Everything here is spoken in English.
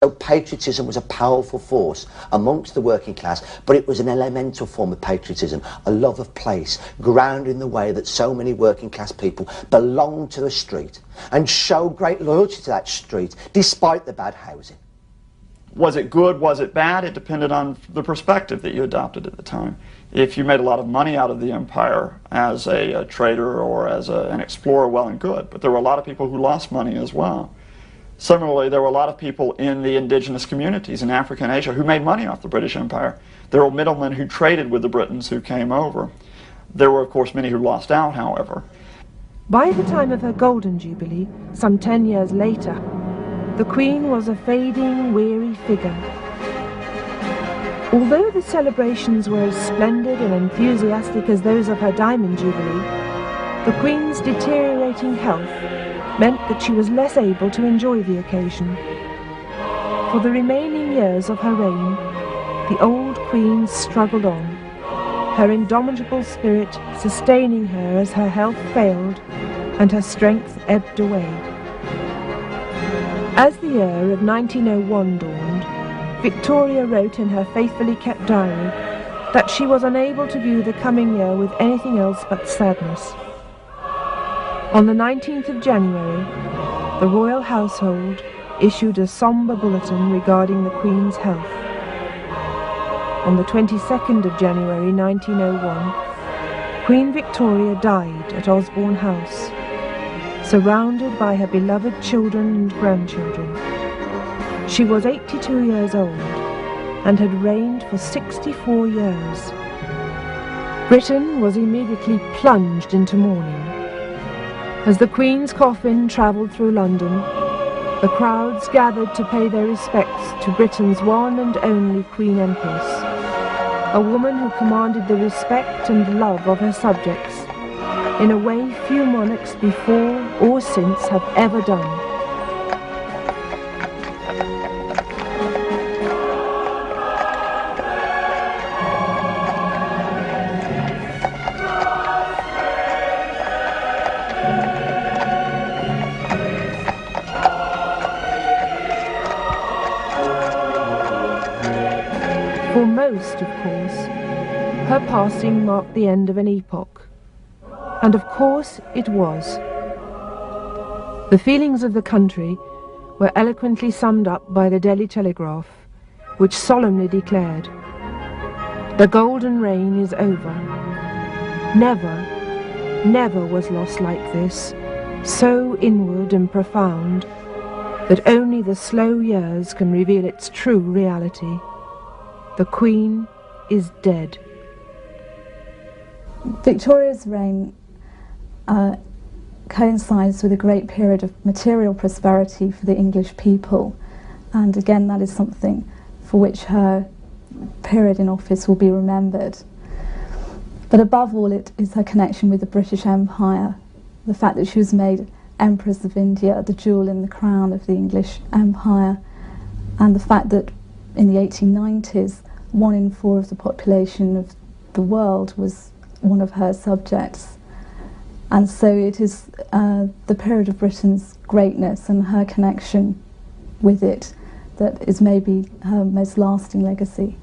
So patriotism was a powerful force amongst the working class, but it was an elemental form of patriotism, a love of place, grounded in the way that so many working class people belonged to the street and showed great loyalty to that street, despite the bad housing. Was it good? Was it bad? It depended on the perspective that you adopted at the time. If you made a lot of money out of the empire as a trader or as an explorer, well and good, but there were a lot of people who lost money as well. Similarly, there were a lot of people in the indigenous communities in Africa and Asia who made money off the British Empire. There were middlemen who traded with the Britons who came over. There were, of course, many who lost out, however. By the time of her Golden Jubilee, some 10 years later, the Queen was a fading, weary figure. Although the celebrations were as splendid and enthusiastic as those of her Diamond Jubilee, the Queen's deteriorating health meant that she was less able to enjoy the occasion. For the remaining years of her reign, the old Queen struggled on, her indomitable spirit sustaining her as her health failed and her strength ebbed away. As the year of 1901 dawned, Victoria wrote in her faithfully kept diary that she was unable to view the coming year with anything else but sadness. On the 19th of January, the royal household issued a sombre bulletin regarding the Queen's health. On the 22nd of January 1901, Queen Victoria died at Osborne House, surrounded by her beloved children and grandchildren. She was 82 years old and had reigned for 64 years. Britain was immediately plunged into mourning. As the Queen's coffin travelled through London, the crowds gathered to pay their respects to Britain's one and only Queen Empress, a woman who commanded the respect and love of her subjects in a way few monarchs before or since have ever done. For most, of course, her passing marked the end of an epoch. And of course it was. The feelings of the country were eloquently summed up by the Delhi Telegraph, which solemnly declared, "The golden reign is over. Never, never was loss like this, so inward and profound, that only the slow years can reveal its true reality. The Queen is dead." Victoria's reign coincides with a great period of material prosperity for the English people, and again that is something for which her period in office will be remembered. But above all, it is her connection with the British Empire, the fact that she was made Empress of India, the jewel in the crown of the English Empire, and the fact that in the 1890s 1 in 4 of the population of the world was one of her subjects. And so it is the period of Britain's greatness and her connection with it that is maybe her most lasting legacy.